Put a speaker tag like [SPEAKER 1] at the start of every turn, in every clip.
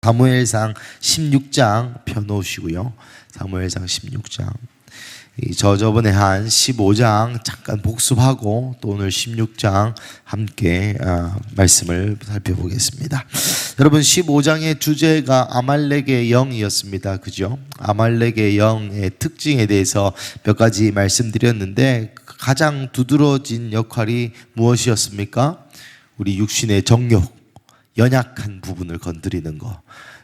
[SPEAKER 1] 사무엘상 16장 펴놓으시고요. 사무엘상 16장. 저번에 한 15장 잠깐 복습하고 또 오늘 16장 함께 말씀을 살펴보겠습니다. 여러분 15장의 주제가 아말렉의 영이었습니다. 그죠? 아말렉의 영의 특징에 대해서 몇 가지 말씀드렸는데 가장 두드러진 역할이 무엇이었습니까? 우리 육신의 정욕, 연약한 부분을 건드리는 거,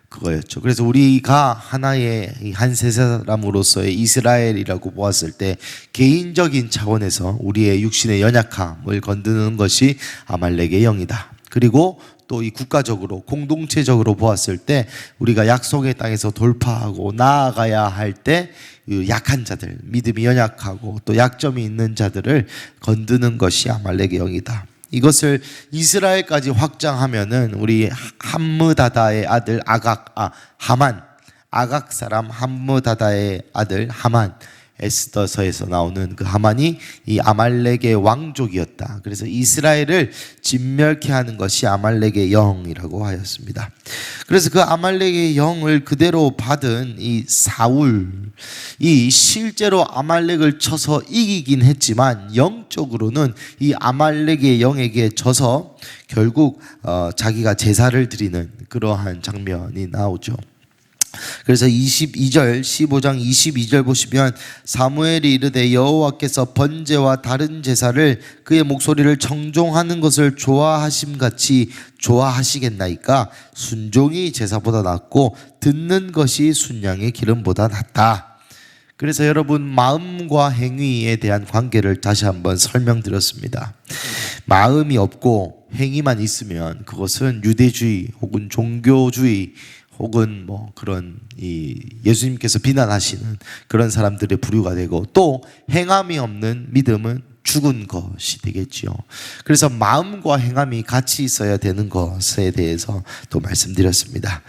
[SPEAKER 1] 그거였죠. 그래서 우리가 하나의 한 세 사람으로서의 이스라엘이라고 보았을 때 개인적인 차원에서 우리의 육신의 연약함을 건드는 것이 아말렉의 영이다. 그리고 또 이 국가적으로 공동체적으로 보았을 때 우리가 약속의 땅에서 돌파하고 나아가야 할 때 약한 자들, 믿음이 연약하고 또 약점이 있는 자들을 건드는 것이 아말렉의 영이다. 이것을 이스라엘까지 확장하면은 우리 함므다다의 아들 하만, 아각 사람 함므다다의 아들 하만, 에스더서에서 나오는 그 하만이 이 아말렉의 왕족이었다. 그래서 이스라엘을 진멸케 하는 것이 아말렉의 영이라고 하였습니다. 그래서 그 아말렉의 영을 그대로 받은 이 사울이 실제로 아말렉을 쳐서 이기긴 했지만 영적으로는 이 아말렉의 영에게 져서 결국 자기가 제사를 드리는 그러한 장면이 나오죠. 그래서 15장 22절 보시면 사무엘이 이르되 여호와께서 번제와 다른 제사를 그의 목소리를 청종하는 것을 좋아하심같이 좋아하시겠나이까? 순종이 제사보다 낫고 듣는 것이 순양의 기름보다 낫다. 그래서 여러분 마음과 행위에 대한 관계를 다시 한번 설명드렸습니다. 마음이 없고 행위만 있으면 그것은 유대주의 혹은 종교주의 혹은 뭐 그런 예수님께서 비난하시는 그런 사람들의 부류가 되고, 또 행함이 없는 믿음은 죽은 것이 되겠지요. 그래서 마음과 행함이 같이 있어야 되는 것에 대해서 또 말씀드렸습니다.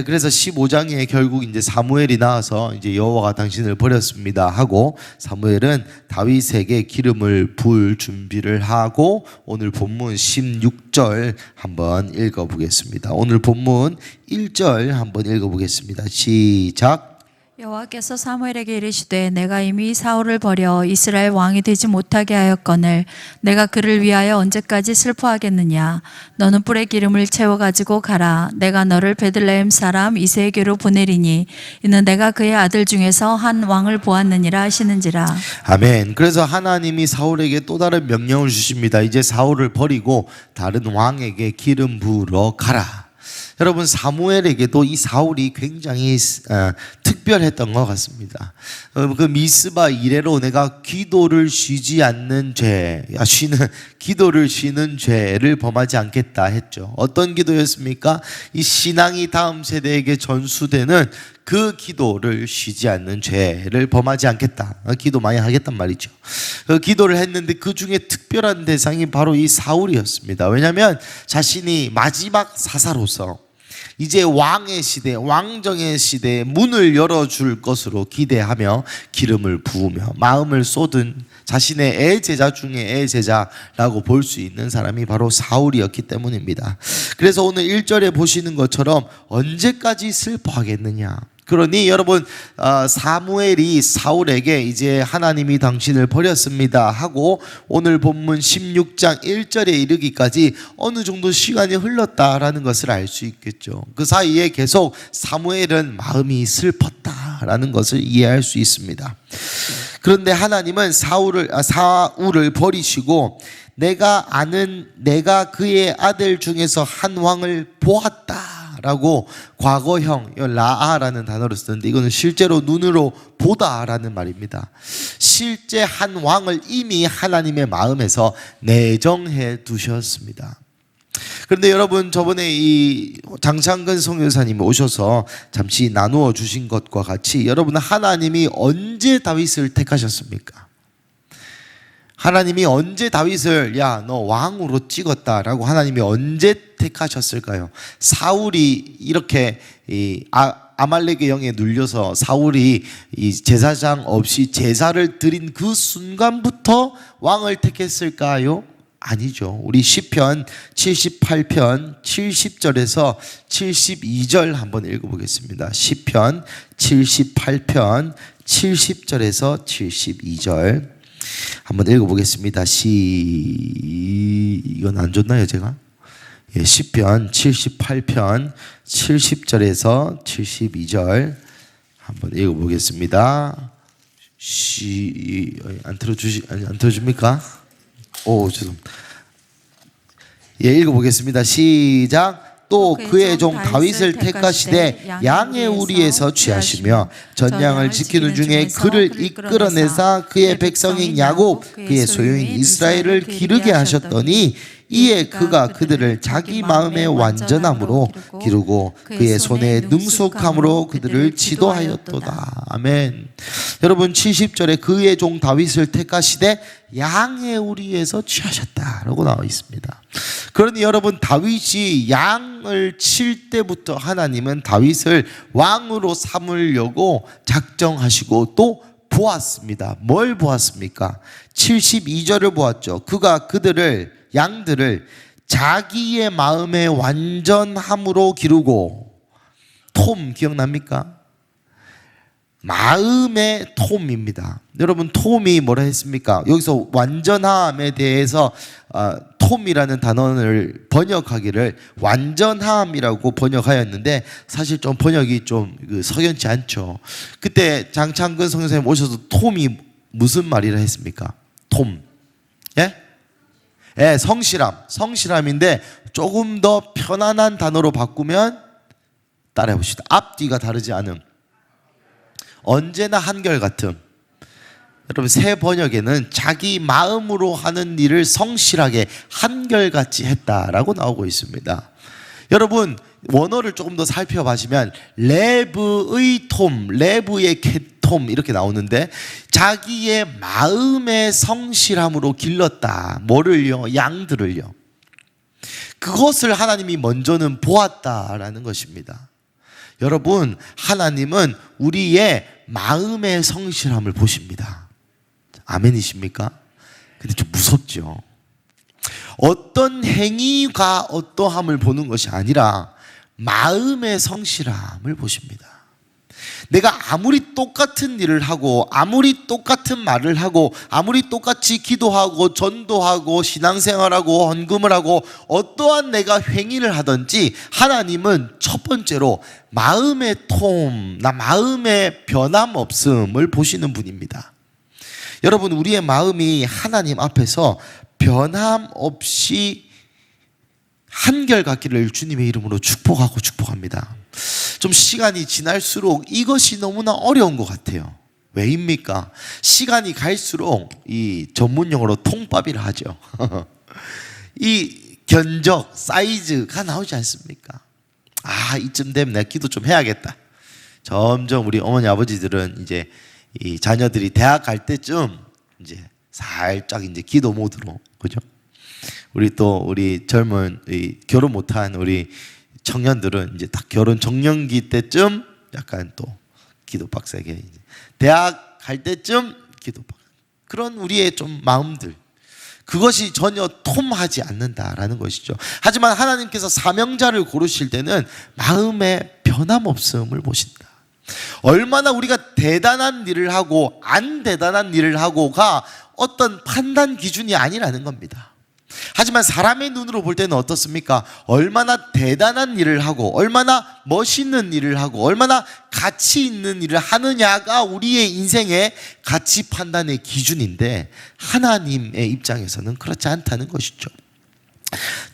[SPEAKER 1] 그래서 15장에 결국 이제 사무엘이 나와서 이제 여호와가 당신을 버렸습니다 하고 사무엘은 다윗에게 기름을 부을 준비를 하고 오늘 본문 16절 한번 읽어보겠습니다. 오늘 본문 1절 한번 읽어보겠습니다. 시작.
[SPEAKER 2] 여호와께서 사무엘에게 이르시되 내가 이미 사울을 버려 이스라엘 왕이 되지 못하게 하였거늘 내가 그를 위하여 언제까지 슬퍼하겠느냐. 너는 뿔에 기름을 채워 가지고 가라. 내가 너를 베들레헴 사람 이새에게로 보내리니 이는 내가 그의 아들 중에서 한 왕을 보았느니라 하시는지라.
[SPEAKER 1] 아멘. 그래서 하나님이 사울에게 또 다른 명령을 주십니다. 이제 사울을 버리고 다른 왕에게 기름 부으러 가라. 여러분 사무엘에게도 이 사울이 굉장히 특별했던 것 같습니다. 그 미스바 이래로 내가 기도를 쉬지 않는 기도를 쉬는 죄를 범하지 않겠다 했죠. 어떤 기도였습니까? 이 신앙이 다음 세대에게 전수되는 그 기도를 쉬지 않는 죄를 범하지 않겠다. 기도 많이 하겠단 말이죠. 그 기도를 했는데 그 중에 특별한 대상이 바로 이 사울이었습니다. 왜냐하면 자신이 마지막 사사로서 이제 왕의 시대, 왕정의 시대에 문을 열어줄 것으로 기대하며 기름을 부으며 마음을 쏟은 자신의 애제자 중에 애제자라고 볼 수 있는 사람이 바로 사울이었기 때문입니다. 그래서 오늘 1절에 보시는 것처럼 언제까지 슬퍼하겠느냐. 그러니 여러분 사무엘이 사울에게 이제 하나님이 당신을 버렸습니다 하고 오늘 본문 16장 1절에 이르기까지 어느 정도 시간이 흘렀다라는 것을 알 수 있겠죠. 그 사이에 계속 사무엘은 마음이 슬펐다라는 것을 이해할 수 있습니다. 그런데 하나님은 사울을 버리시고 내가 그의 아들 중에서 한 왕을 보았다 라고 과거형 라아라는 단어를 쓰는데 이거는 실제로 눈으로 보다라는 말입니다. 실제 한 왕을 이미 하나님의 마음에서 내정해 두셨습니다. 그런데 여러분 저번에 이 장창근 선교사님이 오셔서 잠시 나누어 주신 것과 같이 여러분 하나님이 언제 다윗을 택하셨습니까? 하나님이 언제 다윗을 너 왕으로 찍었다라고 하나님이 언제 택하셨을까요? 사울이 이렇게 아말렉의 영에 눌려서 사울이 이 제사장 없이 제사를 드린 그 순간부터 왕을 택했을까요? 아니죠. 우리 시편 78편 70절에서 72절 한번 읽어보겠습니다. 시편 78편 70절에서 72절 한번 읽어보겠습니다. 이건 안 줬나요 제가? 예, 시편 78편 70절에서 72절 한번 읽어보겠습니다. 안 틀어줍니까? 오, 죄송합니다. 예, 읽어보겠습니다. 시작. 또 그의 종 다윗을 택하시되 양의 우리에서 취하시며 전양을 지키는 중에 그를 이끌어내사 그의 백성인 야곱 그의 소유인 이스라엘을 기르게 하셨더니 이에 그가 그들을 자기 마음의 완전함으로 기르고 그의 손의 능숙함으로 그들을 지도하였도다. 아멘. 여러분 70절에 그의 종 다윗을 택하시되 양의 우리에서 취하셨다라고 나와 있습니다. 그러니 여러분 다윗이 양을 칠 때부터 하나님은 다윗을 왕으로 삼으려고 작정하시고 또 보았습니다. 뭘 보았습니까? 72절을 보았죠. 그가 그들을 양들을 자기의 마음의 완전함으로 기르고 톰 기억납니까? 마음의 톰입니다. 여러분 톰이 뭐라 했습니까? 여기서 완전함에 대해서 톰이라는 단어를 번역하기를 완전함이라고 번역하였는데 사실 좀 번역이 좀 석연치 않죠. 그때 장창근 선생님 오셔서 톰이 무슨 말이라 했습니까? 톰. 예? 예, 성실함인데 조금 더 편안한 단어로 바꾸면 따라해 봅시다. 앞뒤가 다르지 않음. 언제나 한결같음. 여러분 새 번역에는 자기 마음으로 하는 일을 성실하게 한결같이 했다라고 나오고 있습니다. 여러분 원어를 조금 더 살펴보시면 레브의 톰, 레브의 톰 이렇게 나오는데 자기의 마음의 성실함으로 길렀다. 뭐를요? 양들을요. 그것을 하나님이 먼저는 보았다라는 것입니다. 여러분 하나님은 우리의 마음의 성실함을 보십니다. 아멘이십니까? 근데 좀 무섭죠. 어떤 행위가 어떠함을 보는 것이 아니라 마음의 성실함을 보십니다. 내가 아무리 똑같은 일을 하고 아무리 똑같은 말을 하고 아무리 똑같이 기도하고 전도하고 신앙생활하고 헌금을 하고 어떠한 내가 행위를 하든지 하나님은 첫 번째로 마음의 톰, 나 마음의 변함없음을 보시는 분입니다. 여러분 우리의 마음이 하나님 앞에서 변함없이 한결같기를 주님의 이름으로 축복합니다. 좀 시간이 지날수록 이것이 너무나 어려운 것 같아요. 왜입니까? 시간이 갈수록 이 전문용어로 통밥이라 하죠. 이 견적, 사이즈가 나오지 않습니까? 이쯤 되면 내가 기도 좀 해야겠다. 점점 우리 어머니 아버지들은 이제 이 자녀들이 대학 갈 때쯤 이제 살짝 이제 기도 모드로, 그죠? 우리 젊은 결혼 못한 우리 청년들은 이제 딱 결혼 정년기 때쯤 약간 또 기도 빡세게, 이제 대학 갈 때쯤 기도 빡. 그런 우리의 좀 마음들, 그것이 전혀 톰하지 않는다라는 것이죠. 하지만 하나님께서 사명자를 고르실 때는 마음의 변함없음을 보신다. 얼마나 우리가 대단한 일을 하고 안 대단한 일을 하고가 어떤 판단 기준이 아니라는 겁니다. 하지만 사람의 눈으로 볼 때는 어떻습니까? 얼마나 대단한 일을 하고 얼마나 멋있는 일을 하고 얼마나 가치 있는 일을 하느냐가 우리의 인생의 가치 판단의 기준인데 하나님의 입장에서는 그렇지 않다는 것이죠.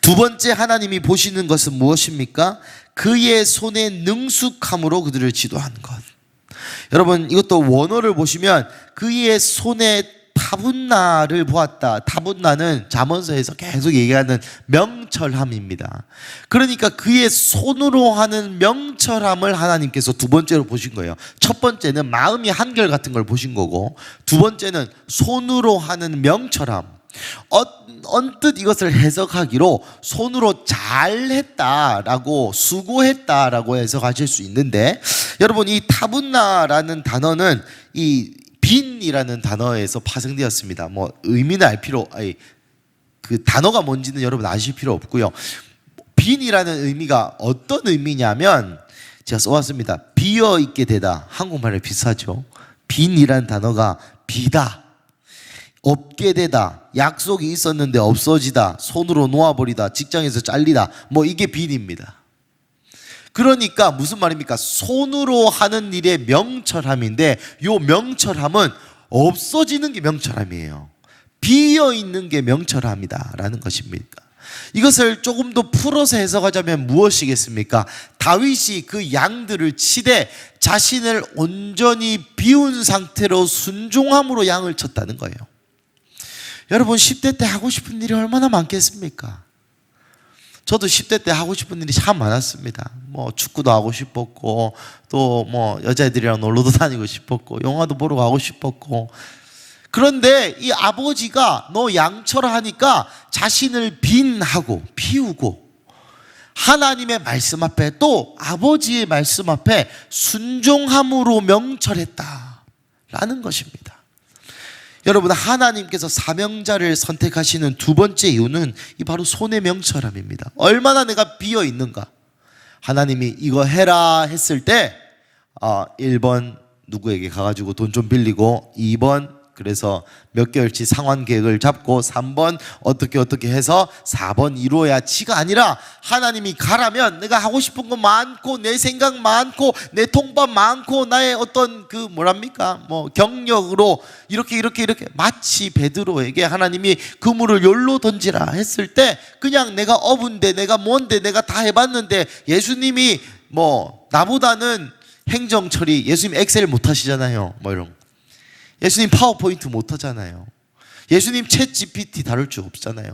[SPEAKER 1] 두 번째 하나님이 보시는 것은 무엇입니까? 그의 손의 능숙함으로 그들을 지도하는 것. 여러분 이것도 원어를 보시면 그의 손에 타분나를 보았다. 타분나는 잠언서에서 계속 얘기하는 명철함입니다. 그러니까 그의 손으로 하는 명철함을 하나님께서 두 번째로 보신 거예요. 첫 번째는 마음이 한결같은 걸 보신 거고, 두 번째는 손으로 하는 명철함. 언뜻 이것을 해석하기로 손으로 잘했다라고, 수고했다라고 해석하실 수 있는데, 여러분 이 타분나라는 단어는 이 빈이라는 단어에서 파생되었습니다. 뭐 의미는 알 필요, 그 단어가 뭔지는 여러분 아실 필요 없고요. 빈이라는 의미가 어떤 의미냐면 제가 써왔습니다. 비어 있게 되다. 한국말에 비슷하죠. 빈이라는 단어가 비다, 없게 되다, 약속이 있었는데 없어지다, 손으로 놓아버리다, 직장에서 잘리다, 뭐 이게 빈입니다. 그러니까 무슨 말입니까? 손으로 하는 일의 명철함인데 요 명철함은 없어지는 게 명철함이에요. 비어 있는 게 명철함이다 라는 것입니까? 이것을 조금 더 풀어서 해석하자면 무엇이겠습니까? 다윗이 그 양들을 치되 자신을 온전히 비운 상태로 순종함으로 양을 쳤다는 거예요. 여러분 10대 때 하고 싶은 일이 얼마나 많겠습니까? 저도 10대 때 하고 싶은 일이 참 많았습니다. 뭐 축구도 하고 싶었고 또 뭐 여자애들이랑 놀러도 다니고 싶었고 영화도 보러 가고 싶었고, 그런데 이 아버지가 너 양처럼 하니까 자신을 빈하고 비우고 하나님의 말씀 앞에 또 아버지의 말씀 앞에 순종함으로 명철했다라는 것입니다. 여러분 하나님께서 사명자를 선택하시는 두 번째 이유는 이 바로 손의 명철함입니다. 얼마나 내가 비어 있는가. 하나님이 이거 해라 했을 때 1번 누구에게 가가지고 돈 좀 빌리고, 2번 그래서 몇 개월치 상환 계획을 잡고, 3번 어떻게 해서 4번 이루어야지가 아니라 하나님이 가라면 내가 하고 싶은 거 많고 내 생각 많고 내 통밥 많고 나의 어떤 그 뭐랍니까 뭐 경력으로 이렇게 마치 베드로에게 하나님이 그물을 열로 던지라 했을 때 그냥 내가 어부인데 내가 뭔데 내가 다 해봤는데, 예수님이 뭐 나보다는 행정 처리, 예수님 엑셀 못 하시잖아요. 뭐 이런, 예수님 파워포인트 못 하잖아요. 예수님 챗 GPT 다룰 줄 없잖아요.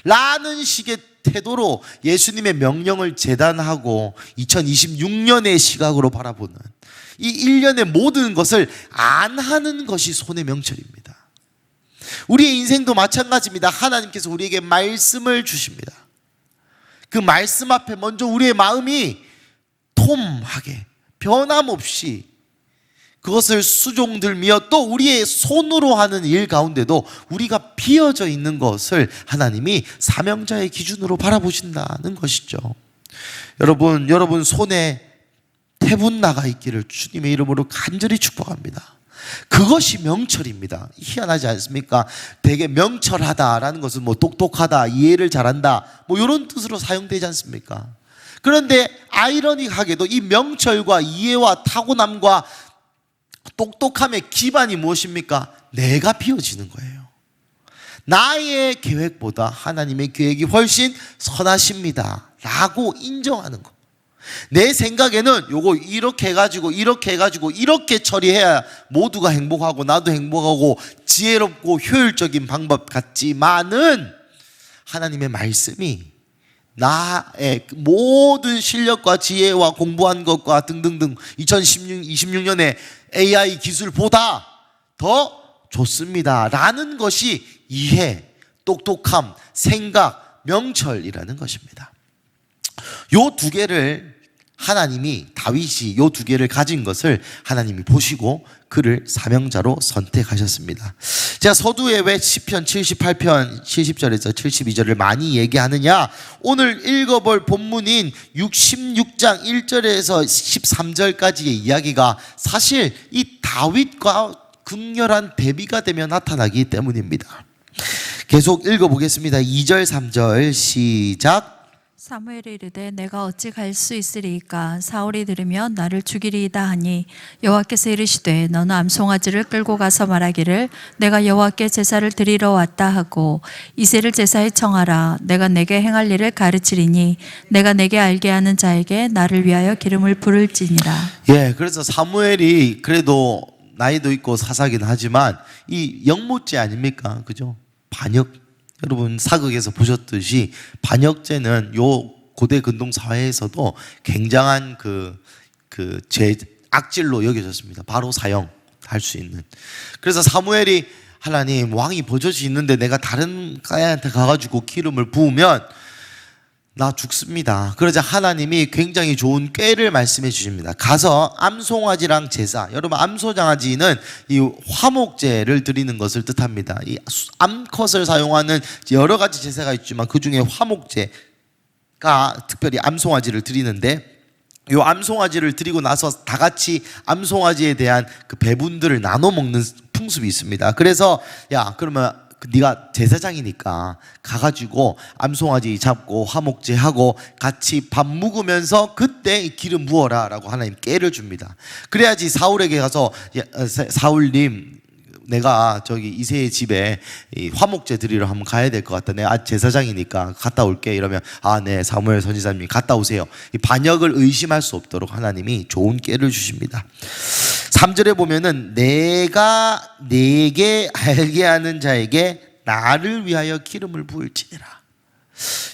[SPEAKER 1] 라는 식의 태도로 예수님의 명령을 재단하고 2026년의 시각으로 바라보는 이 1년의 모든 것을 안 하는 것이 손의 명철입니다. 우리의 인생도 마찬가지입니다. 하나님께서 우리에게 말씀을 주십니다. 그 말씀 앞에 먼저 우리의 마음이 톰하게 변함없이 그것을 수종들며 또 우리의 손으로 하는 일 가운데도 우리가 비어져 있는 것을 하나님이 사명자의 기준으로 바라보신다는 것이죠. 여러분 손에 태분 나가 있기를 주님의 이름으로 간절히 축복합니다. 그것이 명철입니다. 희한하지 않습니까? 되게 명철하다라는 것은 뭐 똑똑하다, 이해를 잘한다, 뭐 이런 뜻으로 사용되지 않습니까? 그런데 아이러니하게도 이 명철과 이해와 타고남과 똑똑함의 기반이 무엇입니까? 내가 비워지는 거예요. 나의 계획보다 하나님의 계획이 훨씬 선하십니다 라고 인정하는 거. 내 생각에는 요거 이렇게 해가지고 이렇게 처리해야 모두가 행복하고 나도 행복하고 지혜롭고 효율적인 방법 같지만은 하나님의 말씀이 나의 모든 실력과 지혜와 공부한 것과 등등등 2026년에 AI 기술보다 더 좋습니다 라는 것이 이해, 똑똑함, 생각, 명철이라는 것입니다. 요 두 개를 하나님이, 다윗이 요 두 개를 가진 것을 하나님이 보시고 그를 사명자로 선택하셨습니다. 제가 서두에 왜 시편 78편 70절에서 72절을 많이 얘기하느냐, 오늘 읽어볼 본문인 66장 1절에서 13절까지의 이야기가 사실 이 다윗과 극렬한 대비가 되며 나타나기 때문입니다. 계속 읽어보겠습니다. 2절 3절 시작.
[SPEAKER 2] 사무엘이 이르되 내가 어찌 갈 수 있으리이까? 사울이 들으면 나를 죽이리이다 하니 여호와께서 이르시되 너는 암송아지를 끌고 가서 말하기를 내가 여호와께 제사를 드리러 왔다 하고 이새를 제사에 청하라. 내가 내게 행할 일을 가르치리니 내가 내게 알게 하는 자에게 나를 위하여 기름을 부을지니라.
[SPEAKER 1] 예, 그래서 사무엘이 그래도 나이도 있고 사사긴 하지만 이 영모죄 아닙니까? 그죠? 반역. 여러분 사극에서 보셨듯이 반역죄는 요 고대 근동 사회에서도 굉장한 제 악질로 여겨졌습니다. 바로 사형할 수 있는. 그래서 사무엘이 하나님 왕이 버젓이 있는데 내가 다른 가야한테 가가지고 기름을 부으면 나 죽습니다. 그러자 하나님이 굉장히 좋은 꾀를 말씀해 주십니다. 가서 암송아지랑 제사. 여러분, 암소장아지는 이 화목제를 드리는 것을 뜻합니다. 이 암컷을 사용하는 여러 가지 제사가 있지만 그 중에 화목제가 특별히 암송아지를 드리는데, 이 암송아지를 드리고 나서 다 같이 암송아지에 대한 그 배분들을 나눠 먹는 풍습이 있습니다. 그래서 야, 그러면 네가 제사장이니까 가가지고 암송아지 잡고 화목제하고 같이 밥 먹으면서 그때 기름 부어라 라고 하나님 꾀를 줍니다. 그래야지 사울에게 가서 사울님, 내가 저기 이새의 집에 이 화목제 드리러 한번 가야 될 것 같다. 내가 제사장이니까 갔다 올게. 이러면 네, 사무엘 선지자님 갔다 오세요. 이 반역을 의심할 수 없도록 하나님이 좋은 꾀를 주십니다. 3절에 보면은 내가 내게 알게 하는 자에게 나를 위하여 기름을 부을지니라.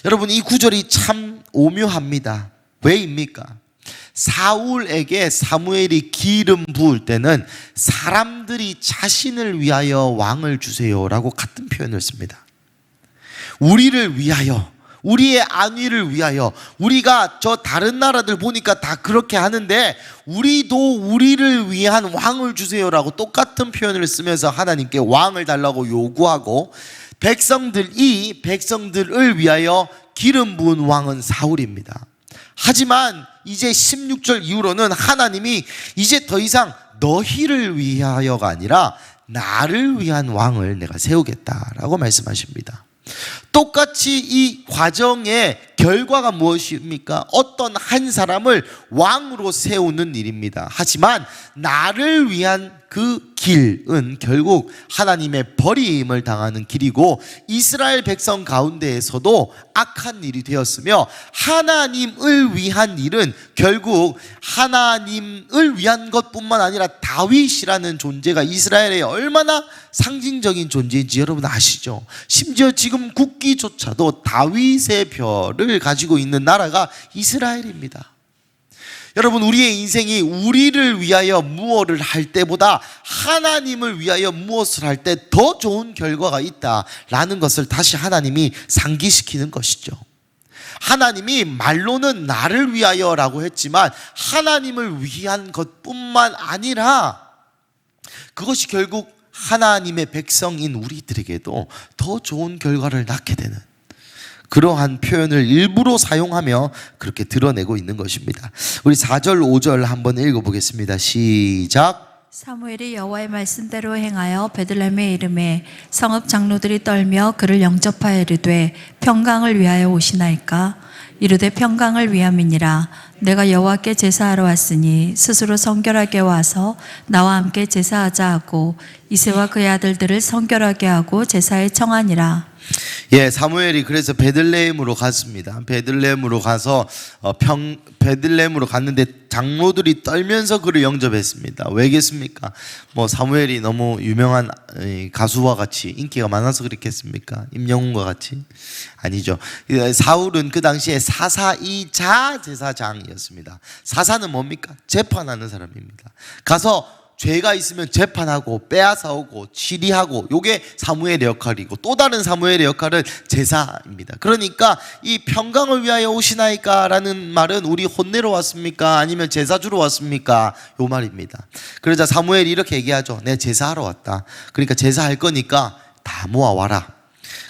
[SPEAKER 1] 여러분, 이 구절이 참 오묘합니다. 왜입니까? 사울에게 사무엘이 기름 부을 때는 사람들이 자신을 위하여 왕을 주세요라고 같은 표현을 씁니다. 우리를 위하여, 우리의 안위를 위하여. 우리가 저 다른 나라들 보니까 다 그렇게 하는데 우리도 우리를 위한 왕을 주세요라고 똑같은 표현을 쓰면서 하나님께 왕을 달라고 요구하고, 백성들을 위하여 기름 부은 왕은 사울입니다. 하지만 이제 16절 이후로는 하나님이 이제 더 이상 너희를 위하여가 아니라 나를 위한 왕을 내가 세우겠다라고 말씀하십니다. 똑같이 이 과정의 결과가 무엇입니까? 어떤 한 사람을 왕으로 세우는 일입니다. 하지만 나를 위한 그 길은 결국 하나님의 버림을 당하는 길이고, 이스라엘 백성 가운데에서도 악한 일이 되었으며, 하나님을 위한 일은 결국 하나님을 위한 것뿐만 아니라 다윗이라는 존재가 이스라엘에 얼마나 상징적인 존재인지 여러분 아시죠? 심지어 지금 국기조차도 다윗의 별을 가지고 있는 나라가 이스라엘입니다. 여러분, 우리의 인생이 우리를 위하여 무엇을 할 때보다 하나님을 위하여 무엇을 할 때 더 좋은 결과가 있다라는 것을 다시 하나님이 상기시키는 것이죠. 하나님이 말로는 나를 위하여라고 했지만 하나님을 위한 것뿐만 아니라 그것이 결국 하나님의 백성인 우리들에게도 더 좋은 결과를 낳게 되는 그러한 표현을 일부러 사용하며 그렇게 드러내고 있는 것입니다. 우리 4절 5절 한번 읽어보겠습니다. 시작.
[SPEAKER 2] 사무엘이 여호와의 말씀대로 행하여 베들레헴에 이르매 성읍 장로들이 떨며 그를 영접하여 이르되 평강을 위하여 오시나이까? 이르되 평강을 위함이니라. 내가 여호와께 제사하러 왔으니 스스로 성결하게 와서 나와 함께 제사하자 하고 이새와 그의 아들들을 성결하게 하고 제사에 청하니라.
[SPEAKER 1] 사무엘이 그래서 베들레헴으로 갔습니다. 베들레헴으로 가서 베들레헴으로 갔는데 장로들이 떨면서 그를 영접했습니다. 왜겠습니까? 사무엘이 너무 유명한 가수와 같이 인기가 많아서 그렇겠습니까? 임영웅과 같이? 아니죠. 사울은 그 당시에 사사이자 제사장이었습니다. 사사는 뭡니까? 재판하는 사람입니다. 가서 죄가 있으면 재판하고 빼앗아오고 치리하고, 요게 사무엘의 역할이고, 또 다른 사무엘의 역할은 제사입니다. 그러니까 이 평강을 위하여 오시나이까 라는 말은 우리 혼내러 왔습니까? 아니면 제사 주러 왔습니까? 요 말입니다. 그러자 사무엘이 이렇게 얘기하죠. 내 제사하러 왔다. 그러니까 제사할 거니까 다 모아와라.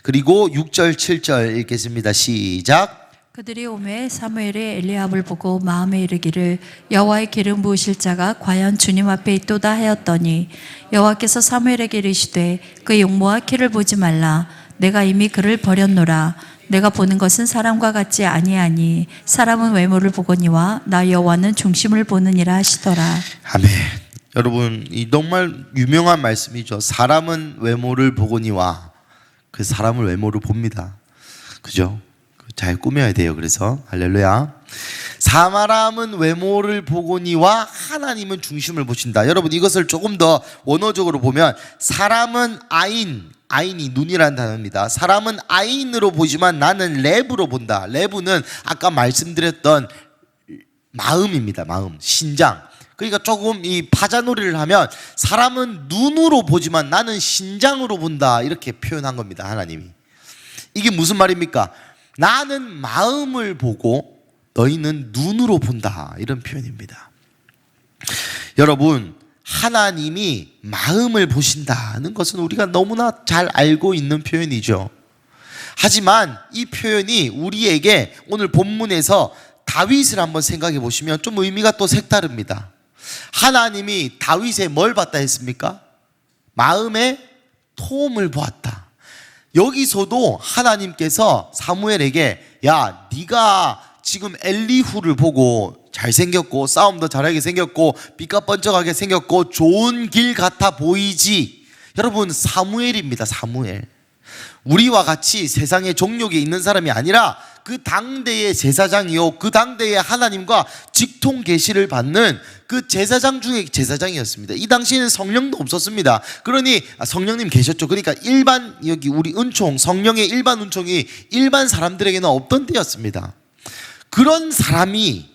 [SPEAKER 1] 그리고 6절 7절 읽겠습니다. 시작.
[SPEAKER 2] 그들이 오매 사무엘이 엘리압을 보고 마음에 이르기를 여호와의 기름 부으실 자가 과연 주님 앞에 있도다 하였더니, 여호와께서 사무엘에게 이르시되 그 용모와 키를 보지 말라. 내가 이미 그를 버렸노라. 내가 보는 것은 사람과 같지 아니하니 사람은 외모를 보거니와 나 여호와는 중심을 보느니라 하시더라.
[SPEAKER 1] 아멘. 여러분, 이 정말 유명한 말씀이죠. 사람은 외모를 보거니와, 그 사람을 외모를 봅니다. 그죠? 잘 꾸며야 돼요. 그래서 할렐루야. 사람은 외모를 보거니와 하나님은 중심을 보신다. 여러분, 이것을 조금 더 원어적으로 보면 사람은 아인이 눈이라는 단어입니다. 사람은 아인으로 보지만 나는 렙으로 본다. 렙은 아까 말씀드렸던 마음입니다. 마음, 신장. 그러니까 조금 이 파자놀이를 하면 사람은 눈으로 보지만 나는 신장으로 본다, 이렇게 표현한 겁니다. 하나님이. 이게 무슨 말입니까? 나는 마음을 보고 너희는 눈으로 본다, 이런 표현입니다. 여러분, 하나님이 마음을 보신다는 것은 우리가 너무나 잘 알고 있는 표현이죠. 하지만 이 표현이 우리에게 오늘 본문에서 다윗을 한번 생각해 보시면 좀 의미가 또 색다릅니다. 하나님이 다윗의 뭘 봤다 했습니까? 마음의 토음을 보았다. 여기서도 하나님께서 사무엘에게 야, 네가 지금 엘리후를 보고 잘생겼고 싸움도 잘하게 생겼고 빛과 번쩍하게 생겼고 좋은 길 같아 보이지. 여러분, 사무엘입니다. 사무엘. 우리와 같이 세상의 종력에 있는 사람이 아니라 그 당대의 제사장이요, 그 당대의 하나님과 직통 계시를 받는 그 제사장 중에 제사장이었습니다. 이 당시에는 성령도 없었습니다. 그러니 성령님 계셨죠. 그러니까 일반, 여기 우리 은총, 성령의 일반 은총이 일반 사람들에게는 없던 때였습니다. 그런 사람이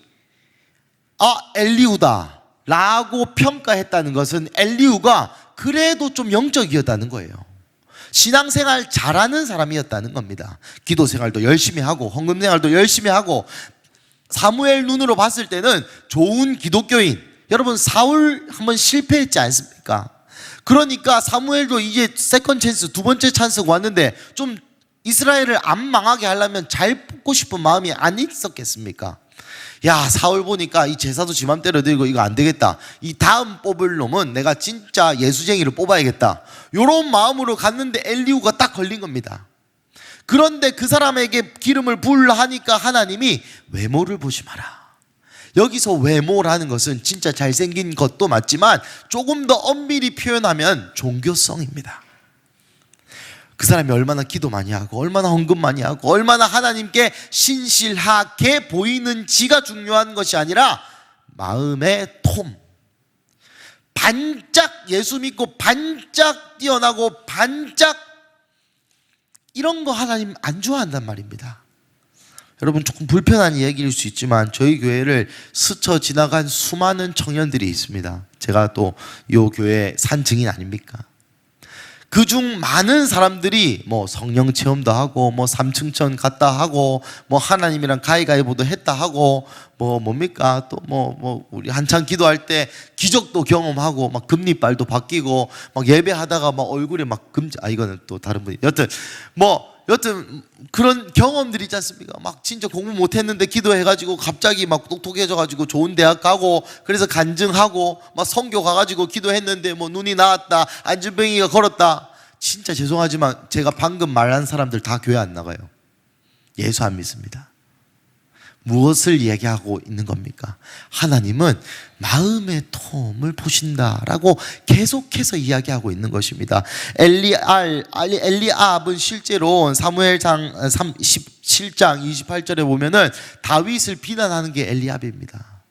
[SPEAKER 1] 엘리후다 라고 평가했다는 것은 엘리후가 그래도 좀 영적이었다는 거예요. 신앙생활 잘하는 사람이었다는 겁니다. 기도생활도 열심히 하고 헌금생활도 열심히 하고, 사무엘 눈으로 봤을 때는 좋은 기독교인. 여러분, 사울 한번 실패했지 않습니까? 그러니까 사무엘도 이제 세컨 찬스, 두 번째 찬스가 왔는데 좀 이스라엘을 안 망하게 하려면 잘 뽑고 싶은 마음이 안 있었겠습니까? 야, 사울 보니까 이 제사도 지 맘대로 들고 이거 안 되겠다. 이 다음 뽑을 놈은 내가 진짜 예수쟁이를 뽑아야겠다. 요런 마음으로 갔는데 엘리후가 딱 걸린 겁니다. 그런데 그 사람에게 기름을 부으려 하니까 하나님이 외모를 보지 마라. 여기서 외모라는 것은 진짜 잘생긴 것도 맞지만 조금 더 엄밀히 표현하면 종교성입니다. 그 사람이 얼마나 기도 많이 하고 얼마나 헌금 많이 하고 얼마나 하나님께 신실하게 보이는지가 중요한 것이 아니라 마음의 톰, 반짝 예수 믿고 반짝 뛰어나고 반짝, 이런 거 하나님 안 좋아한단 말입니다. 여러분, 조금 불편한 이야기일 수 있지만 저희 교회를 스쳐 지나간 수많은 청년들이 있습니다. 제가 또 이 교회 산 증인 아닙니까? 그중 많은 사람들이 뭐 성령 체험도 하고 뭐 삼층천 갔다 하고 뭐 하나님이랑 가위가위보도 했다 하고 뭐 뭡니까 또 뭐 우리 한창 기도할 때 기적도 경험하고 막 금리빨도 바뀌고 막 예배하다가 막 얼굴에 막 이거는 또 다른 분이 여튼 그런 경험들이 있지 않습니까? 막 진짜 공부 못했는데 기도해가지고 갑자기 막 똑똑해져가지고 좋은 대학 가고, 그래서 간증하고 막 선교 가가지고 기도했는데 뭐 눈이 나왔다, 안전뱅이가 걸었다. 진짜 죄송하지만 제가 방금 말한 사람들 다 교회 안 나가요. 예수 안 믿습니다. 무엇을 이야기하고 있는 겁니까? 하나님은 마음의 톰을 보신다라고 계속해서 이야기하고 있는 것입니다. 엘리압은 실제로 사무엘상 17장 28절에 보면은 다윗을 비난하는 게 엘리압입니다.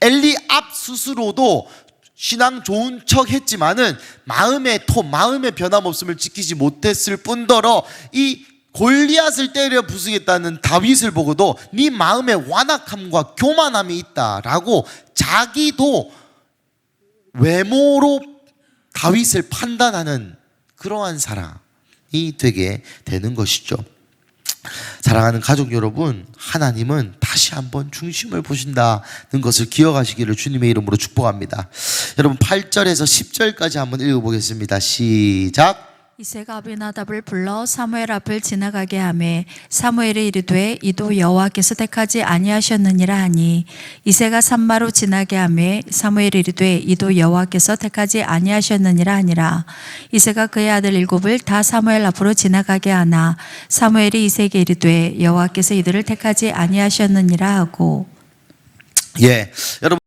[SPEAKER 1] 엘리압 스스로도 신앙 좋은 척 했지만은 마음의 톰, 마음의 변함없음을 지키지 못했을 뿐더러 이 골리앗을 때려 부수겠다는 다윗을 보고도 네 마음에 완악함과 교만함이 있다라고 자기도 외모로 다윗을 판단하는 그러한 사람이 되게 되는 것이죠. 사랑하는 가족 여러분, 하나님은 다시 한번 중심을 보신다는 것을 기억하시기를 주님의 이름으로 축복합니다. 여러분, 8절에서 10절까지 한번 읽어보겠습니다. 시작.
[SPEAKER 2] 이새가 아비나답을 불러 사무엘 앞을 지나가게 하매 사무엘이 이르되 이도 여호와께서 택하지 아니하셨느니라 하니, 이새가 산마로 지나게 하매 사무엘이 이르되 이도 여호와께서 택하지 아니하셨느니라 하니라. 이새가 그의 아들 7을 다 사무엘 앞으로 지나가게 하나 사무엘이 이새에게 이르되 여호와께서 이들을 택하지 아니하셨느니라 하고.
[SPEAKER 1] 여러분,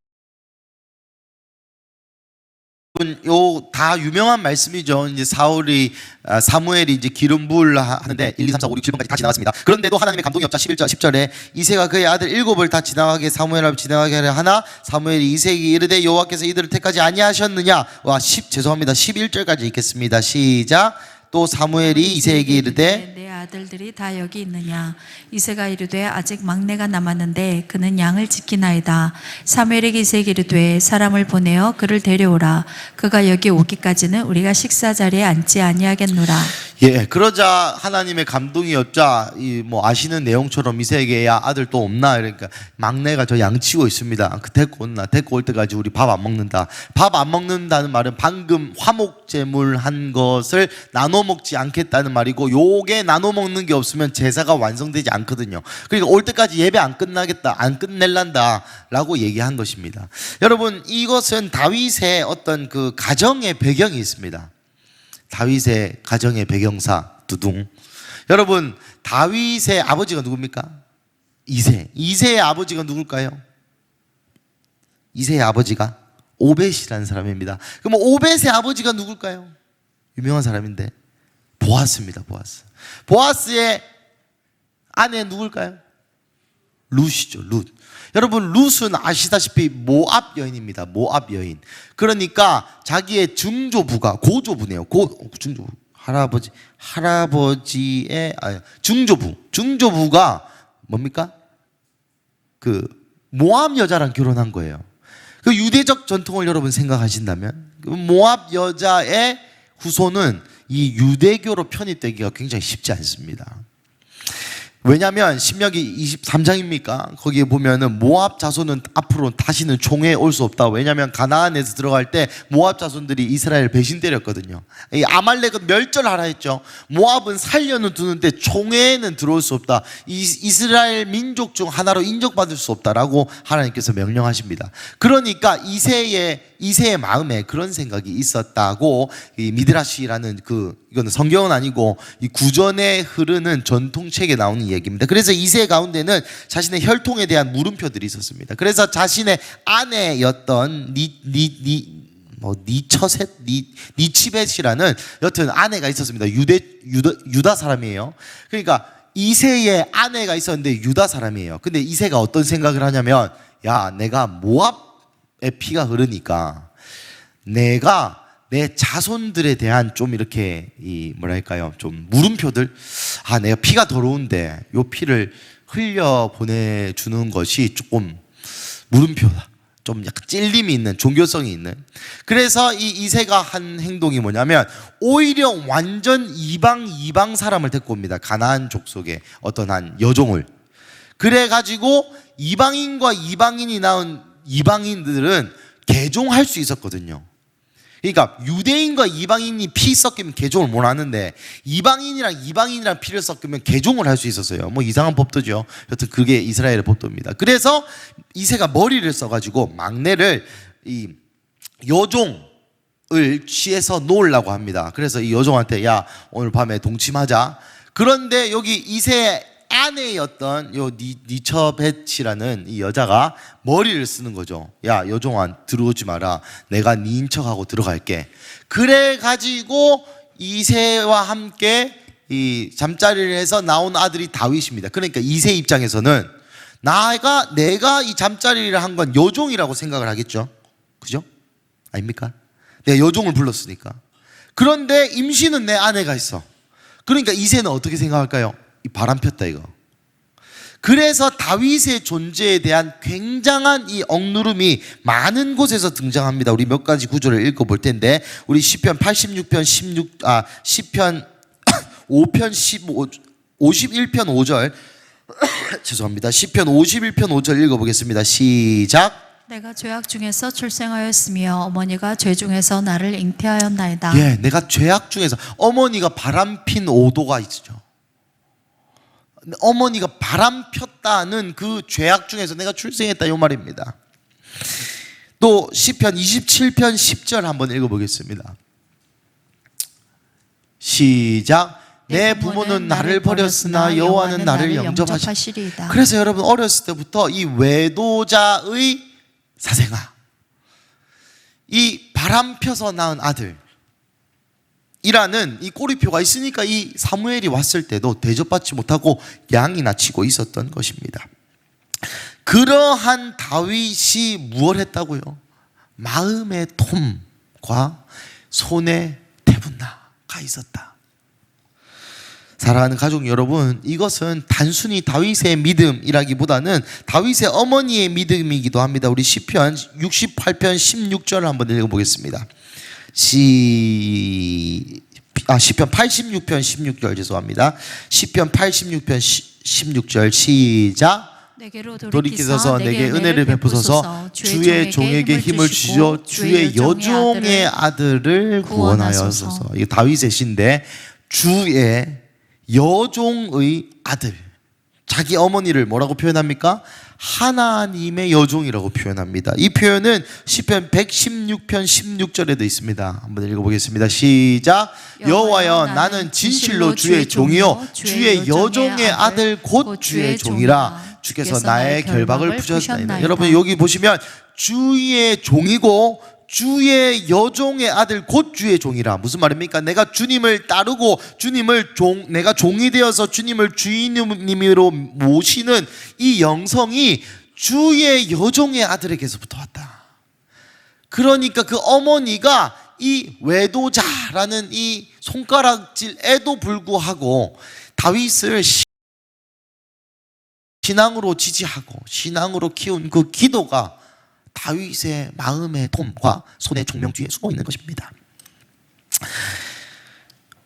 [SPEAKER 1] 요 다 유명한 말씀이죠. 이제 사무엘이 이제 기름 부으려 하는데 1, 2, 3, 4, 5, 6, 7번까지 다 지나갔습니다. 그런데도 하나님의 감동이 없자 11절 10절에 이새가 그의 아들 7을 다 지나가게 사무엘 앞 지나가게 하나 사무엘이 이새에게 이르되 여호와께서 이들을 택하지 아니하셨느냐. 11절까지 읽겠습니다. 시작. 또 사무엘이 이새에게 이르되
[SPEAKER 2] 내 아들들이 다 여기 있느냐. 이새가 이르되 아직 막내가 남았는데 그는 양을 지키나이다. 사무엘에게 이새에게 이르되 사람을 보내어 그를 데려오라. 그가 여기 오기까지는 우리가 식사 자리에 앉지 아니하겠노라.
[SPEAKER 1] 예, 그러자 하나님의 감동이었자 이 뭐 아시는 내용처럼 이세에게야 아들 또 없나 그러니까 막내가 저 양치고 있습니다. 그 데리고 올 때까지 우리 밥 안 먹는다. 밥 안 먹는다는 말은 방금 화목제물 한 것을 나눠 먹지 않겠다는 말이고, 요게 나눠 먹는 게 없으면 제사가 완성되지 않거든요. 그러니까 올 때까지 예배 안 끝낼란다라고 얘기한 것입니다. 여러분, 이것은 다윗의 어떤 그 가정의 배경이 있습니다. 다윗의 가정의 배경사 두둥. 여러분, 다윗의 아버지가 누굽니까? 이새의 아버지가 누굴까요? 이새의 아버지가 오벳이라는 사람입니다. 그럼 오벳의 아버지가 누굴까요? 유명한 사람인데 보아스입니다. 보아스의 아내 누굴까요? 룻이죠. 룻. 여러분, 룻은 아시다시피 모압 여인입니다. 모압 여인. 그러니까 자기의 고조부네요. 중조부. 중조부가 뭡니까? 그 모압 여자랑 결혼한 거예요. 그 유대적 전통을 여러분 생각하신다면 모압 여자의 후손은 이 유대교로 편입되기가 굉장히 쉽지 않습니다. 왜냐하면 신명기 23장입니까? 거기에 보면은 모압 자손은 앞으로 다시는 총회에 올 수 없다. 왜냐하면 가나안에서 들어갈 때 모압 자손들이 이스라엘을 배신 때렸거든요. 이 아말렉은 멸절하라 했죠. 모압은 살려는 두는데 총회에는 들어올 수 없다. 이스라엘 민족 중 하나로 인정받을 수 없다라고 하나님께서 명령하십니다. 그러니까 이새의 마음에 그런 생각이 있었다고 이 미드라시라는 이거는 성경은 아니고 이 구전에 흐르는 전통책에 나오는 얘기입니다. 그래서 이새 가운데는 자신의 혈통에 대한 물음표들이 있었습니다. 그래서 자신의 아내였던 니치벳이라는 여튼 아내가 있었습니다. 유다 사람이에요. 그러니까 이새의 아내가 있었는데 유다 사람이에요. 근데 이새가 어떤 생각을 하냐면, 야, 내가 모압의 피가 흐르니까 내가 내 자손들에 대한 좀 이렇게 좀 물음표들, 내가 피가 더러운데 요 피를 흘려 보내주는 것이 조금 물음표다. 좀 약간 찔림이 있는, 종교성이 있는. 그래서 이 이새가 한 행동이 뭐냐면 오히려 완전 이방 사람을 데리고 옵니다. 가나안 족속의 어떤 한 여종을. 그래가지고 이방인과 이방인이 낳은 이방인들은 개종할 수 있었거든요. 그러니까 유대인과 이방인이 피 섞이면 개종을 못 하는데 이방인이랑 피를 섞으면 개종을 할 수 있었어요. 뭐 이상한 법도죠. 여튼 그게 이스라엘의 법도입니다. 그래서 이새가 머리를 써가지고 막내를 이 여종을 취해서 놓으려고 합니다. 그래서 이 여종한테, 야, 오늘 밤에 동침하자. 그런데 여기 이새의 아내였던 요 니처벳이라는 이 여자가 머리를 쓰는 거죠. 야, 여종아, 들어오지 마라. 내가 니인 척하고 들어갈게. 그래가지고 이새와 함께 이 잠자리를 해서 나온 아들이 다윗입니다. 그러니까 이새 입장에서는 내가 이 잠자리를 한 건 여종이라고 생각을 하겠죠. 그죠? 아닙니까? 내가 여종을 불렀으니까. 그런데 임신은 내 아내가 있어. 그러니까 이새는 어떻게 생각할까요? 바람 폈다 이거. 그래서 다윗의 존재에 대한 굉장한 이 억누름이 많은 곳에서 등장합니다. 우리 몇 가지 구절을 읽어볼 텐데, 우리 시편 86편 시편 5편 51편 5절 죄송합니다. 시편 51편 5절 읽어보겠습니다. 시작.
[SPEAKER 2] 내가 죄악 중에서 출생하였으며 어머니가 죄 중에서 나를 잉태하였나이다.
[SPEAKER 1] 예, 내가 죄악 중에서, 어머니가 바람핀 오도가 있죠. 어머니가 바람 폈다는 그 죄악 중에서 내가 출생했다, 이 말입니다. 또 시편 27편 10절 한번 읽어보겠습니다. 시작. 내 부모는 나를 버렸으나 여호와는 나를 영접하시리이다. 그래서 여러분, 어렸을 때부터 이 외도자의 사생아, 이 바람 펴서 낳은 아들 이라는 이 꼬리표가 있으니까 이 사무엘이 왔을 때도 대접받지 못하고 양이나 치고 있었던 것입니다. 그러한 다윗이 무엇을 했다고요? 마음의 톰과 손의 태분나가 있었다. 사랑하는 가족 여러분, 이것은 단순히 다윗의 믿음이라기보다는 다윗의 어머니의 믿음이기도 합니다. 우리 시편 68편 16절을 한번 읽어보겠습니다. 시편 86편 16절 죄송합니다. 시편 86편 16절 시작.
[SPEAKER 2] 내게로
[SPEAKER 1] 돌이키소서 내게 은혜를 베푸소서 주의 종에게 힘을 주시오 주의 여종의 아들을 구원하여소서. 이게 다윗의 시인데 주의 여종의 아들, 자기 어머니를 뭐라고 표현합니까? 하나님의 여종이라고 표현합니다. 이 표현은 시편 116편 16절에도 있습니다. 한번 읽어보겠습니다. 시작. 여호와여 나는 진실로 주의 종이요 주의 여종의 아들 곧 주의 종이라. 주께서 나의 결박을 푸셨나이다. 여러분 여기 보시면 주의 종이고 주의 여종의 아들 곧 주의 종이라. 무슨 말입니까? 내가 주님을 따르고 내가 종이 되어서 주님을 주인님으로 모시는 이 영성이 주의 여종의 아들에게서부터 왔다. 그러니까 그 어머니가 이 외도자라는 이 손가락질에도 불구하고 다윗을 신앙으로 지지하고 신앙으로 키운 그 기도가 다윗의 마음의 톰과 손의 총명주에 숨어 있는 것입니다.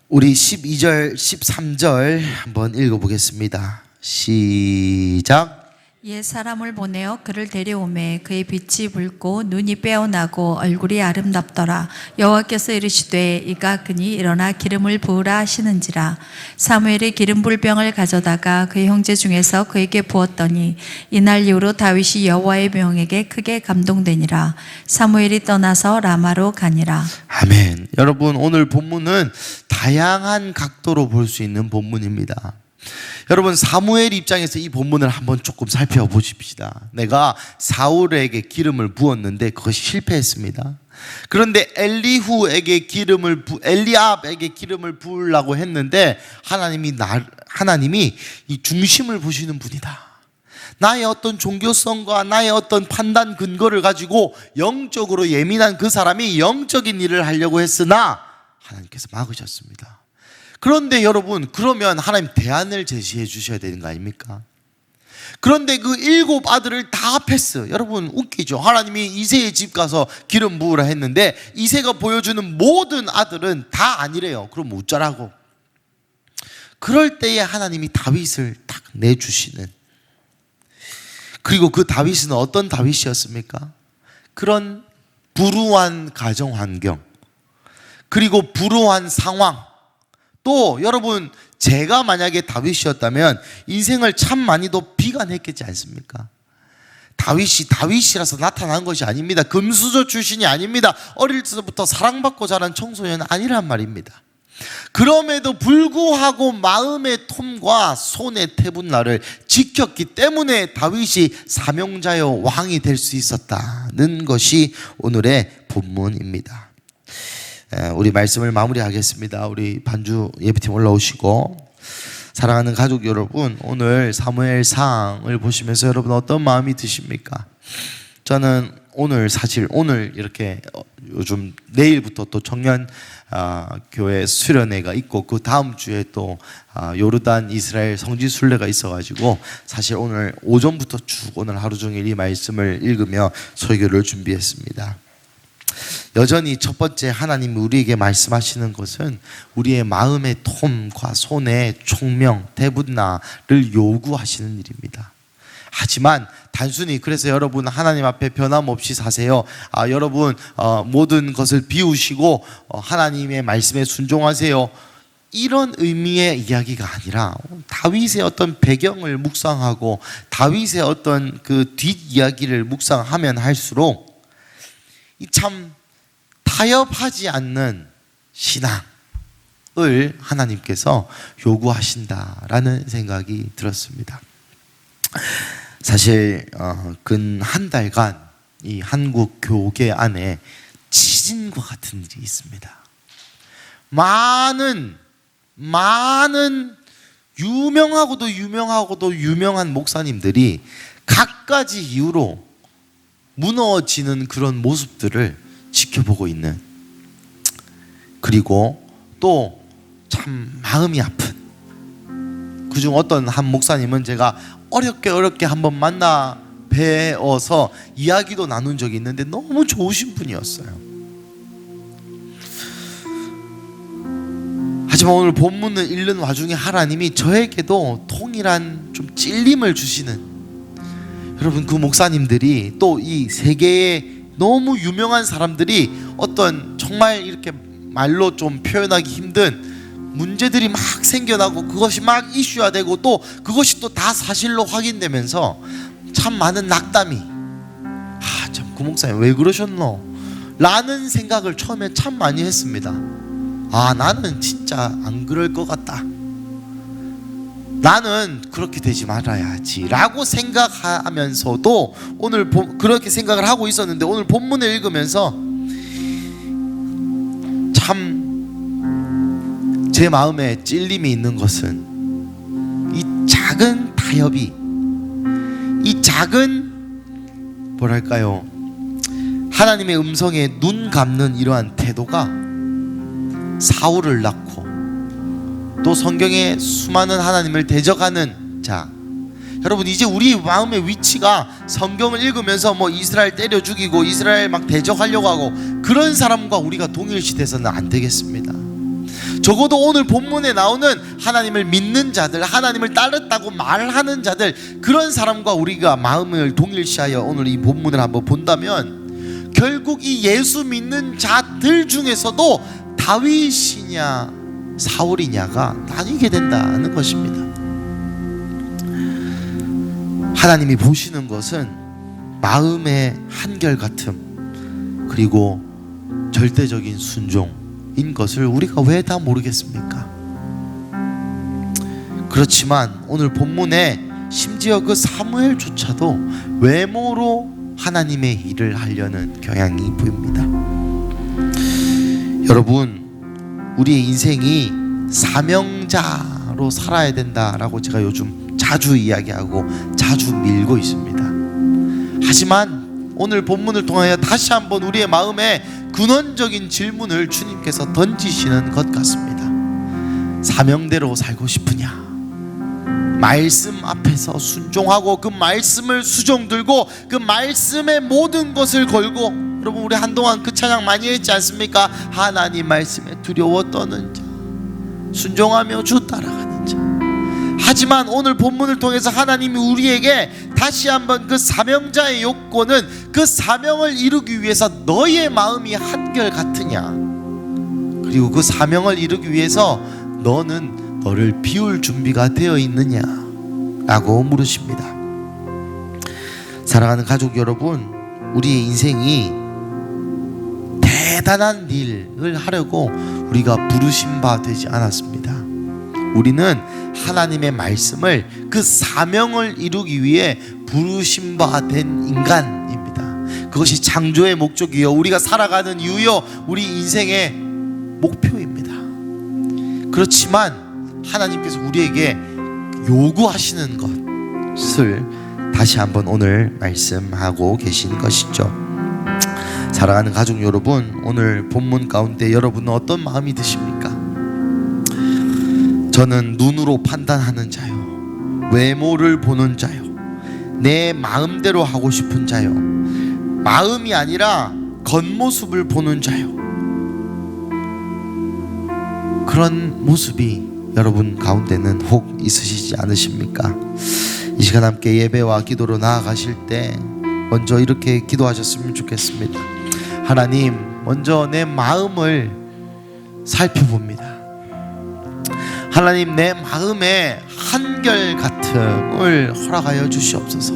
[SPEAKER 1] 우리 12절 13절 한번 읽어보겠습니다. 시작.
[SPEAKER 2] 옛 사람을 보내어 그를 데려오매 그의 빛이 붉고 눈이 빼어나고 얼굴이 아름답더라. 여호와께서 이르시되 이가 그니 일어나 기름을 부으라 하시는지라. 사무엘이 기름 부을 병을 가져다가 그의 형제 중에서 그에게 부었더니 이날 이후로 다윗이 여호와의 명에게 크게 감동되니라. 사무엘이 떠나서 라마로 가니라.
[SPEAKER 1] 아멘. 여러분 오늘 본문은 다양한 각도로 볼 수 있는 본문입니다. 여러분 사무엘 입장에서 이 본문을 한번 조금 살펴보십시다. 내가 사울에게 기름을 부었는데 그것이 실패했습니다. 그런데 엘리압에게 기름을 부으려고 했는데 하나님이 이 중심을 보시는 분이다. 나의 어떤 종교성과 나의 어떤 판단 근거를 가지고 영적으로 예민한 그 사람이 영적인 일을 하려고 했으나 하나님께서 막으셨습니다. 그런데 여러분 그러면 하나님 대안을 제시해 주셔야 되는 거 아닙니까? 그런데 그 7 아들을 다 패스. 여러분 웃기죠? 하나님이 이새의 집 가서 기름 부으라 했는데 이새가 보여주는 모든 아들은 다 아니래요. 그럼 어쩌라고? 그럴 때에 하나님이 다윗을 딱 내주시는, 그리고 그 다윗은 어떤 다윗이었습니까? 그런 불우한 가정 환경, 그리고 불우한 상황, 또 여러분 제가 만약에 다윗이었다면 인생을 참 많이도 비관했겠지 않습니까? 다윗이 다윗이라서 나타난 것이 아닙니다. 금수저 출신이 아닙니다. 어릴 때부터 사랑받고 자란 청소년 아니란 말입니다. 그럼에도 불구하고 마음의 톰과 손의 태분나를 지켰기 때문에 다윗이 사명자여 왕이 될 수 있었다는 것이 오늘의 본문입니다. 우리 말씀을 마무리하겠습니다. 우리 반주 예배팀 올라오시고, 사랑하는 가족 여러분, 오늘 사무엘상을 보시면서 여러분 어떤 마음이 드십니까? 저는 오늘 이렇게 요즘 내일부터 또 청년 교회 수련회가 있고 그 다음 주에 또 요르단 이스라엘 성지 순례가 있어가지고 사실 오늘 오전부터 쭉 오늘 하루 종일 이 말씀을 읽으며 설교를 준비했습니다. 여전히 첫 번째 하나님이 우리에게 말씀하시는 것은 우리의 마음의 톰과 손의 총명, 대분나를 요구하시는 일입니다. 하지만 단순히 그래서 여러분 하나님 앞에 변함없이 사세요. 여러분 모든 것을 비우시고 하나님의 말씀에 순종하세요. 이런 의미의 이야기가 아니라 다윗의 어떤 배경을 묵상하고 다윗의 어떤 그 뒷이야기를 묵상하면 할수록 이 참 타협하지 않는 신앙을 하나님께서 요구하신다라는 생각이 들었습니다. 사실 근 한 달간 이 한국 교계 안에 지진과 같은 일이 있습니다. 많은 유명한 목사님들이 갖가지 이유로 무너지는 그런 모습들을 지켜보고 있는, 그리고 또 참 마음이 아픈, 그중 어떤 한 목사님은 제가 어렵게 한번 만나 뵈어서 이야기도 나눈 적이 있는데 너무 좋으신 분이었어요. 하지만 오늘 본문을 읽는 와중에 하나님이 저에게도 동일한 좀 찔림을 주시는, 여러분 그 목사님들이 또 이 세계의 너무 유명한 사람들이 어떤 정말 이렇게 말로 좀 표현하기 힘든 문제들이 막 생겨나고 그것이 막 이슈화되고 또 그것이 또 다 사실로 확인되면서 참 많은 낙담이, 참 그 목사님 왜 그러셨노? 라는 생각을 처음에 참 많이 했습니다. 나는 진짜 안 그럴 것 같다. 나는 그렇게 되지 말아야지 라고 생각하면서도 오늘 그렇게 생각을 하고 있었는데, 오늘 본문을 읽으면서 참 제 마음에 찔림이 있는 것은 이 작은 타협이, 이 작은 뭐랄까요, 하나님의 음성에 눈 감는 이러한 태도가 사울을 낳고 또 성경에 수많은 하나님을 대적하는 자, 여러분 이제 우리 마음의 위치가 성경을 읽으면서 뭐 이스라엘 때려 죽이고 이스라엘 막 대적하려고 하고 그런 사람과 우리가 동일시돼서는 안 되겠습니다. 적어도 오늘 본문에 나오는 하나님을 믿는 자들, 하나님을 따르다고 말하는 자들, 그런 사람과 우리가 마음을 동일시하여 오늘 이 본문을 한번 본다면 결국 이 예수 믿는 자들 중에서도 다윗이냐 사울이냐가 나뉘게 된다는 것입니다. 하나님이 보시는 것은 마음의 한결같음 그리고 절대적인 순종인 것을 우리가 왜 다 모르겠습니까? 그렇지만 오늘 본문에 심지어 그 사무엘조차도 외모로 하나님의 일을 하려는 경향이 보입니다. 여러분, 우리의 인생이 사명자로 살아야 된다라고 제가 요즘 자주 이야기하고 자주 밀고 있습니다. 하지만 오늘 본문을 통하여 다시 한번 우리의 마음에 근원적인 질문을 주님께서 던지시는 것 같습니다. 사명대로 살고 싶으냐? 말씀 앞에서 순종하고 그 말씀을 수종 들고 그 말씀의 모든 것을 걸고, 여러분 우리 한동안 그 찬양 많이 했지 않습니까? 하나님 말씀에 두려워 떠는 자, 순종하며 주 따라가는 자. 하지만 오늘 본문을 통해서 하나님이 우리에게 다시 한번 그 사명자의 요건은 그 사명을 이루기 위해서 너의 마음이 한결같으냐, 그리고 그 사명을 이루기 위해서 너는 너를 비울 준비가 되어 있느냐 라고 물으십니다. 사랑하는 가족 여러분, 우리의 인생이 대단한 일을 하려고 우리가 부르신 바 되지 않았습니다. 우리는 하나님의 말씀을 그 사명을 이루기 위해 부르신 바 된 인간입니다. 그것이 창조의 목적이요, 우리가 살아가는 이유요, 우리 인생의 목표입니다. 그렇지만 하나님께서 우리에게 요구하시는 것을 다시 한번 오늘 말씀하고 계신 것이죠. 사랑하는 가족 여러분, 오늘 본문 가운데 여러분은 어떤 마음이 드십니까? 저는 눈으로 판단하는 자요, 외모를 보는 자요, 내 마음대로 하고 싶은 자요, 마음이 아니라 겉모습을 보는 자요, 그런 모습이 여러분 가운데는 혹 있으시지 않으십니까? 이 시간 함께 예배와 기도로 나아가실 때 먼저 이렇게 기도하셨으면 좋겠습니다. 하나님, 먼저 내 마음을 살펴봅니다. 하나님, 내 마음에 한결같음을 허락하여 주시옵소서.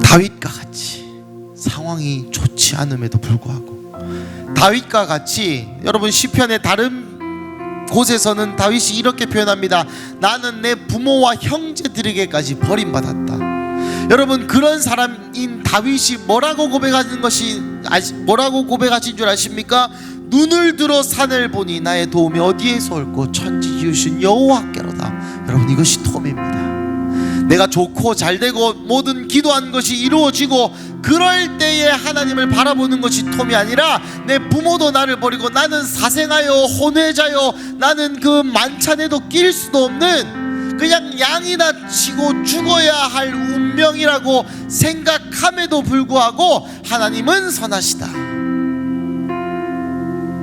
[SPEAKER 1] 다윗과 같이 상황이 좋지 않음에도 불구하고, 다윗과 같이 여러분 시편의 다른 곳에서는 다윗이 이렇게 표현합니다. 나는 내 부모와 형제들에게까지 버림받았다. 여러분, 그런 사람인 다윗이 뭐라고 고백하신 줄 아십니까? 눈을 들어 산을 보니 나의 도움이 어디에서 올고 천지 지으신 여호와께로다. 여러분, 이것이 도움입니다. 내가 좋고 잘되고 모든 기도한 것이 이루어지고 그럴 때에 하나님을 바라보는 것이 톰이 아니라, 내 부모도 나를 버리고 나는 사생하여 혼외자여 나는 그 만찬에도 낄 수도 없는 그냥 양이나 치고 죽어야 할 운명이라고 생각함에도 불구하고 하나님은 선하시다.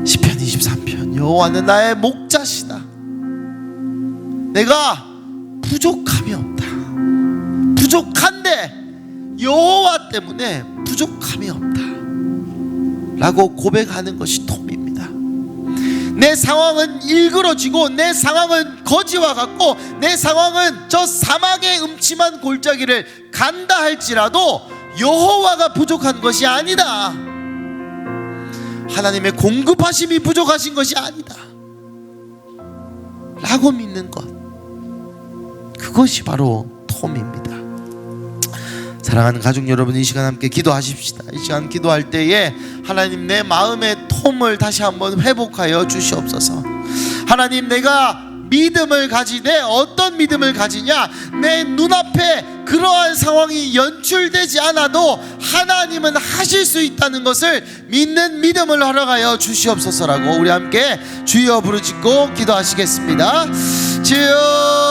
[SPEAKER 1] 시편 23편 여호와는 나의 목자시다. 내가 부족함이 없다. 부족한데 여호와 때문에 부족함이 없다 라고 고백하는 것이 톰입니다. 내 상황은 일그러지고 내 상황은 거지와 같고 내 상황은 저 사막의 음침한 골짜기를 간다 할지라도 여호와가 부족한 것이 아니다. 하나님의 공급하심이 부족하신 것이 아니다 라고 믿는 것, 그것이 바로 톰입니다. 사랑하는 가족 여러분, 이 시간 함께 기도하십시다. 이 시간 기도할 때에 하나님, 내 마음의 톰을 다시 한번 회복하여 주시옵소서. 하나님, 내가 믿음을 가지되 어떤 믿음을 가지냐? 내 눈앞에 그러한 상황이 연출되지 않아도 하나님은 하실 수 있다는 것을 믿는 믿음을 허락하여 주시옵소서라고 우리 함께 주여 부르짖고 기도하시겠습니다. 주여